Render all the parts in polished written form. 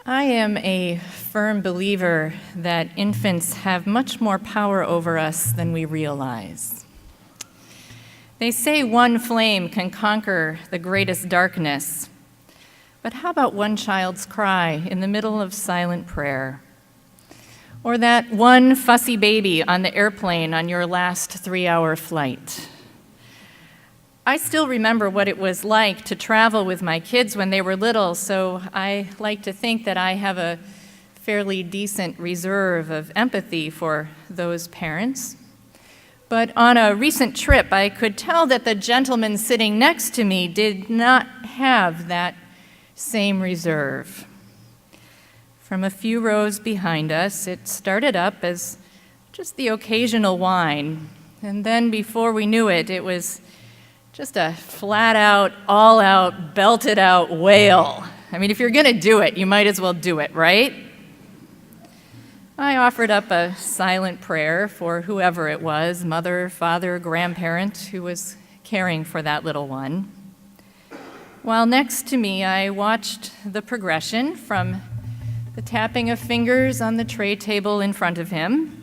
I am a firm believer that infants have much more power over us than we realize. They say one flame can conquer the greatest darkness, but how about one child's cry in the middle of silent prayer? Or that one fussy baby on the airplane on your last 3-hour flight? I still remember what it was like to travel with my kids when they were little, so I like to think that I have a fairly decent reserve of empathy for those parents. But on a recent trip, I could tell that the gentleman sitting next to me did not have that same reserve. From a few rows behind us, it started up as just the occasional whine, and then before we knew it, it was just a flat-out, all-out, belted-out wail. I mean, if you're gonna do it, you might as well do it, right? I offered up a silent prayer for whoever it was, mother, father, grandparent, who was caring for that little one. While next to me, I watched the progression from the tapping of fingers on the tray table in front of him,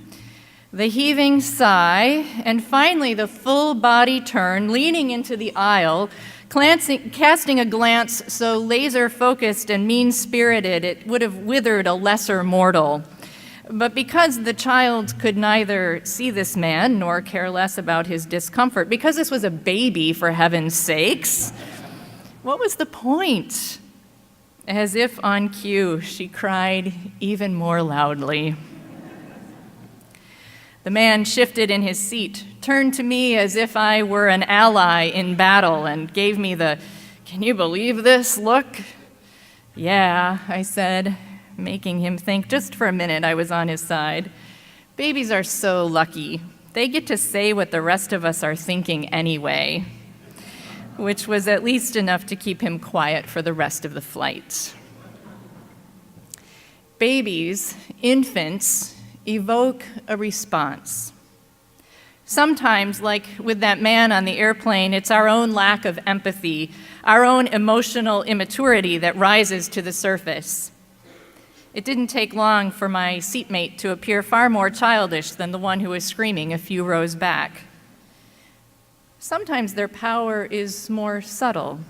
the heaving sigh, and finally the full body turn, leaning into the aisle, casting a glance so laser-focused and mean-spirited it would have withered a lesser mortal. But because the child could neither see this man nor care less about his discomfort, because this was a baby, for heaven's sakes, what was the point? As if on cue, she cried even more loudly. The man shifted in his seat, turned to me as if I were an ally in battle, and gave me the, "Can you believe this?" look. "Yeah," I said, making him think just for a minute I was on his side. Babies are so lucky. They get to say what the rest of us are thinking anyway, which was at least enough to keep him quiet for the rest of the flight. Babies, infants, evoke a response. Sometimes, like with that man on the airplane, it's our own lack of empathy, our own emotional immaturity that rises to the surface. It didn't take long for my seatmate to appear far more childish than the one who was screaming a few rows back. Sometimes their power is more subtle.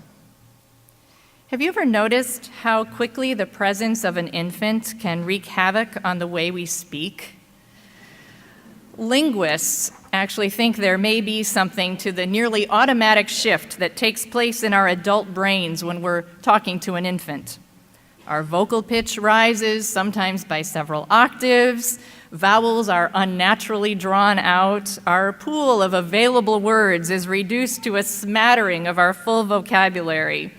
Have you ever noticed how quickly the presence of an infant can wreak havoc on the way we speak? Linguists actually think there may be something to the nearly automatic shift that takes place in our adult brains when we're talking to an infant. Our vocal pitch rises, sometimes by several octaves. Vowels are unnaturally drawn out. Our pool of available words is reduced to a smattering of our full vocabulary.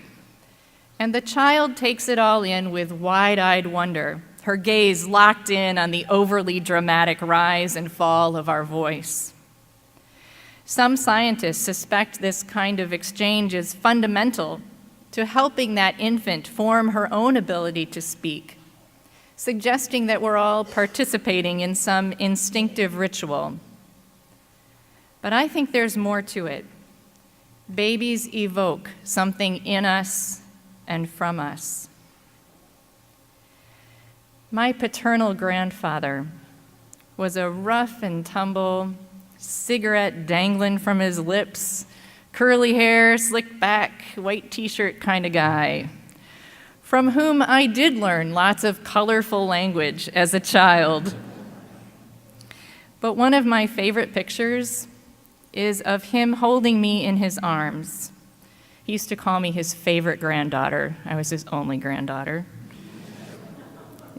And the child takes it all in with wide-eyed wonder, her gaze locked in on the overly dramatic rise and fall of our voice. Some scientists suspect this kind of exchange is fundamental to helping that infant form her own ability to speak, suggesting that we're all participating in some instinctive ritual. But I think there's more to it. Babies evoke something in us and from us. My paternal grandfather was a rough and tumble, cigarette dangling from his lips, curly hair, slicked back, white t-shirt kind of guy, from whom I did learn lots of colorful language as a child. But one of my favorite pictures is of him holding me in his arms. He used to call me his favorite granddaughter. I was his only granddaughter.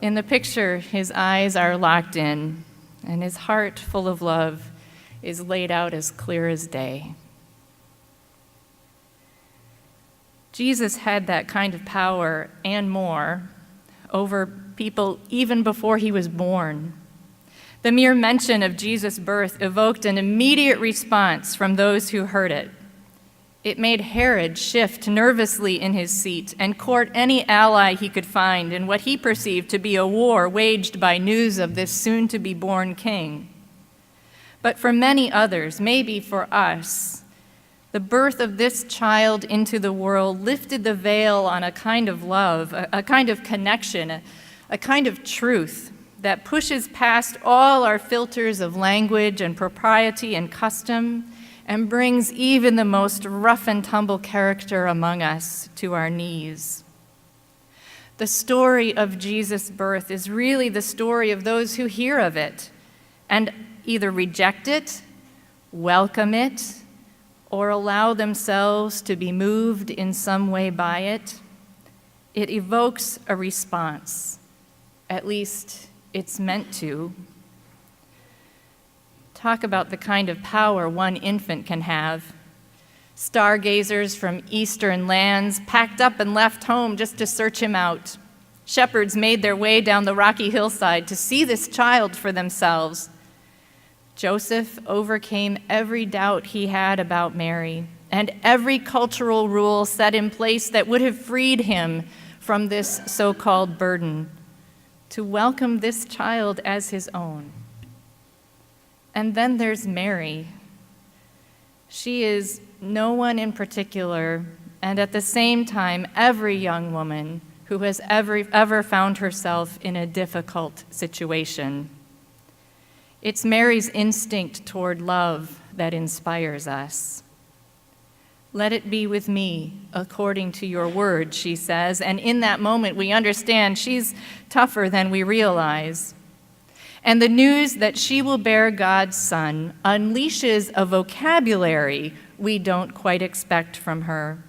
In the picture, his eyes are locked in, and his heart, full of love, is laid out as clear as day. Jesus had that kind of power and more over people even before he was born. The mere mention of Jesus' birth evoked an immediate response from those who heard it. It made Herod shift nervously in his seat and court any ally he could find in what he perceived to be a war waged by news of this soon-to-be-born king. But for many others, maybe for us, the birth of this child into the world lifted the veil on a kind of love, a kind of connection, a kind of truth that pushes past all our filters of language and propriety and custom and brings even the most rough and tumble character among us to our knees. The story of Jesus' birth is really the story of those who hear of it and either reject it, welcome it, or allow themselves to be moved in some way by it. It evokes a response. At least it's meant to. Talk about the kind of power one infant can have. Stargazers from eastern lands packed up and left home just to search him out. Shepherds made their way down the rocky hillside to see this child for themselves. Joseph overcame every doubt he had about Mary and every cultural rule set in place that would have freed him from this so-called burden to welcome this child as his own. And then there's Mary. She is no one in particular, and at the same time, every young woman who has ever found herself in a difficult situation. It's Mary's instinct toward love that inspires us. Let it be with me according to your word, she says, and in that moment we understand she's tougher than we realize. And the news that she will bear God's Son unleashes a vocabulary we don't quite expect from her.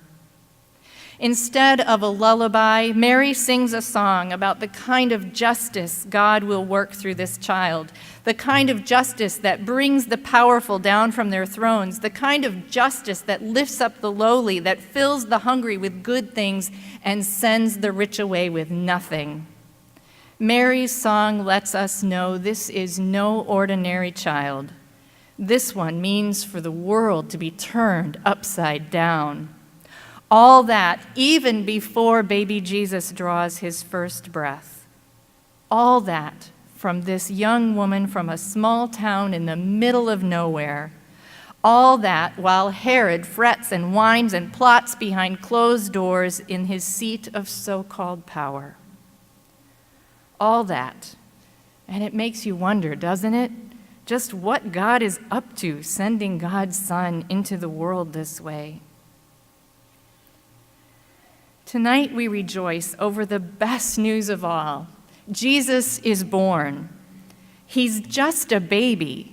Instead of a lullaby, Mary sings a song about the kind of justice God will work through this child, the kind of justice that brings the powerful down from their thrones, the kind of justice that lifts up the lowly, that fills the hungry with good things and sends the rich away with nothing. Mary's song lets us know this is no ordinary child. This one means for the world to be turned upside down. All that even before baby Jesus draws his first breath. All that from this young woman from a small town in the middle of nowhere. All that while Herod frets and whines and plots behind closed doors in his seat of so-called power. All that. And it makes you wonder, doesn't it? Just what God is up to sending God's Son into the world this way. Tonight we rejoice over the best news of all. Jesus is born. He's just a baby,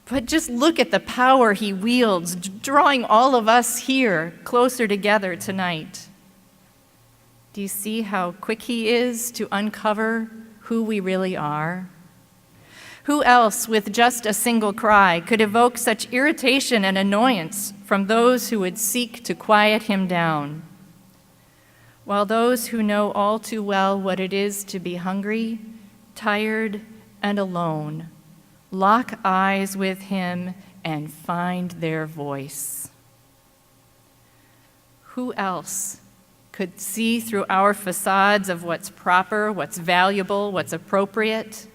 but just look at the power he wields, drawing all of us here closer together tonight. Do you see how quick he is to uncover who we really are? Who else, with just a single cry, could evoke such irritation and annoyance from those who would seek to quiet him down? While those who know all too well what it is to be hungry, tired, and alone lock eyes with him and find their voice. Who else could see through our facades of what's proper, what's valuable, what's appropriate,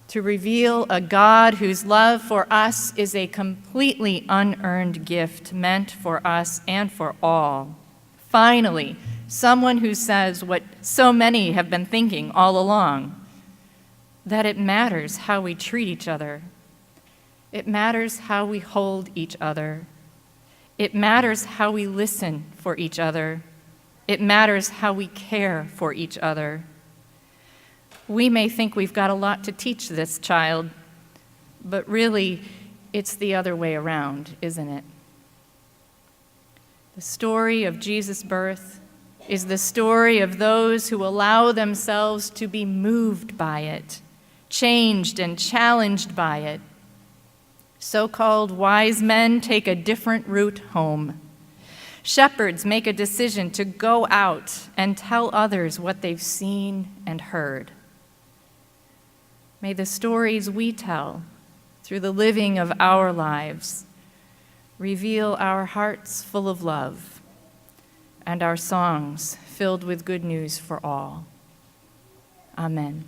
to reveal a God whose love for us is a completely unearned gift meant for us and for all? Finally, someone who says what so many have been thinking all along, that it matters how we treat each other. It matters how we hold each other. It matters how we listen for each other. It matters how we care for each other. We may think we've got a lot to teach this child, but really, it's the other way around, isn't it? The story of Jesus' birth is the story of those who allow themselves to be moved by it, changed and challenged by it. So-called wise men take a different route home. Shepherds make a decision to go out and tell others what they've seen and heard. May the stories we tell through the living of our lives reveal our hearts full of love and our songs filled with good news for all. Amen.